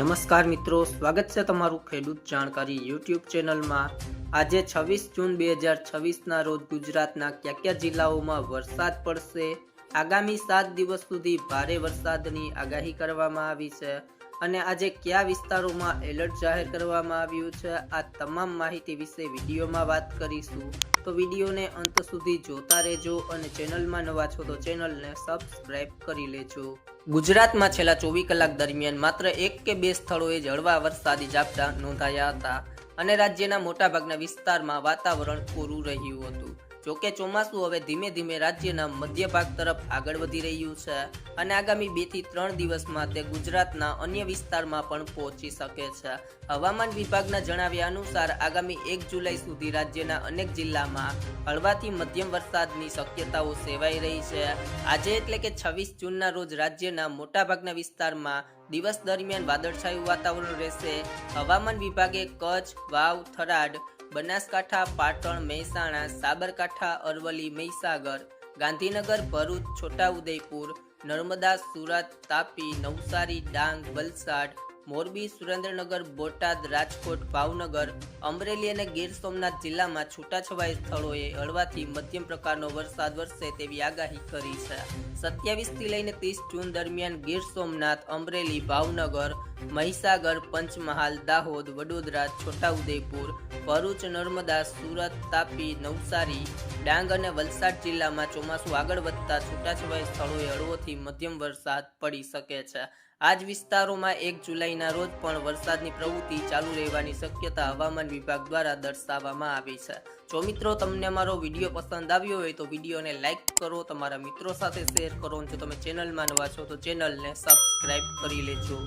નમસ્કાર મિત્રો, સ્વાગત છે તમારું ખેડૂત જાણકારી યુટ્યુબ ચેનલમાં। આજે 26 જૂન 2026ના રોજ ગુજરાતના કયા જિલ્લાઓમાં વરસાદ પડશે, આગામી 7 દિવસ સુધી ભારે વરસાદની આગાહી કરવામાં આવી છે અને આજે કયા વિસ્તારોમાં એલર્ટ જાહેર કરવામાં આવ્યું છે, આ તમામ માહિતી વિશે વિડીયોમાં વાત કરીશું। તો વિડીયોને અંત સુધી જોતા રહેજો અને ચેનલમાં નવા છો તો ચેનલને સબસ્ક્રાઇબ કરી લેજો। ગુજરાતમાં છેલ્લા 24 કલાક દરમિયાન માત્ર 1 કે 2 સ્થળોએ જ હળવા વરસાદી ઝાપટા નોંધાયા હતા અને રાજ્યના મોટાભાગના વિસ્તારમાં વાતાવરણ કોરું રહ્યું હતું। જોકે ચોમાસું હવે ધીમે ધીમે રાજ્યના મધ્ય ભાગ તરફ આગળ વધી રહ્યું છે અને આગામી 2 થી 3 દિવસમાં તે ગુજરાતના અન્ય વિસ્તારમાં પણ પહોંચી શકે છે। હવામાન વિભાગના જણાવ્યા અનુસાર આગામી 1 જુલાઈ સુધી રાજ્યના અનેક જિલ્લામાં હળવાથી મધ્યમ વરસાદની શક્યતાઓ સેવાઈ રહી છે। આજે એટલે કે 26 જૂનના રોજ રાજ્યના મોટાભાગના વિસ્તારમાં દિવસ દરમિયાન વાદળછાયું વાતાવરણ રહેશે। હવામાન વિભાગે કચ્છ, વાવ, થરાદ, બનાસકાંઠા, પાટણ, મહેસાણા, સાબરકાંઠા, અરવલ્લી, મહીસાગર, ગાંધીનગર, ભરૂચ, છોટાઉદેપુર, નર્મદા, સુરત, તાપી, નવસારી, ડાંગ, વલસાડ, મોરબી, સુરેન્દ્રનગર, બોટાદ, રાજકોટ, ભાવનગર, અમરેલી અને ગીર સોમનાથ જિલ્લામાં છૂટાછવાયા સ્થળોએ હળવાથી મધ્યમ પ્રકારનો વરસાદ વરસે તેવી આગાહી કરી છે। 27 થી લઈને 30 જૂન દરમિયાન ગીર સોમનાથ, અમરેલી, ભાવનગર, મહીસાગર, પંચમહાલ, દાહોદ, વડોદરા, છોટાઉદેપુર, ભરૂચ, નર્મદા, સુરત, તાપી, નવસારી, ડાંગ અને વલસાડ જિલ્લામાં ચોમાસું આગળ વધતા છૂટાછવાયા સ્થળોએ હળવોથી મધ્યમ વરસાદ પડી શકે છે। આ જ વિસ્તારોમાં 1 જુલાઈના રોજ પણ વરસાદની પ્રવૃત્તિ ચાલુ રહેવાની શક્યતા હવામાન વિભાગ દ્વારા દર્શાવવામાં આવી છે। જો મિત્રો તમને અમારો વિડીયો પસંદ આવ્યો હોય તો વિડીયોને લાઇક કરો, તમારા મિત્રો સાથે શેર કરો અને જો તમે ચેનલમાં નવા છો તો ચેનલને સબસ્ક્રાઇબ કરી લેજો।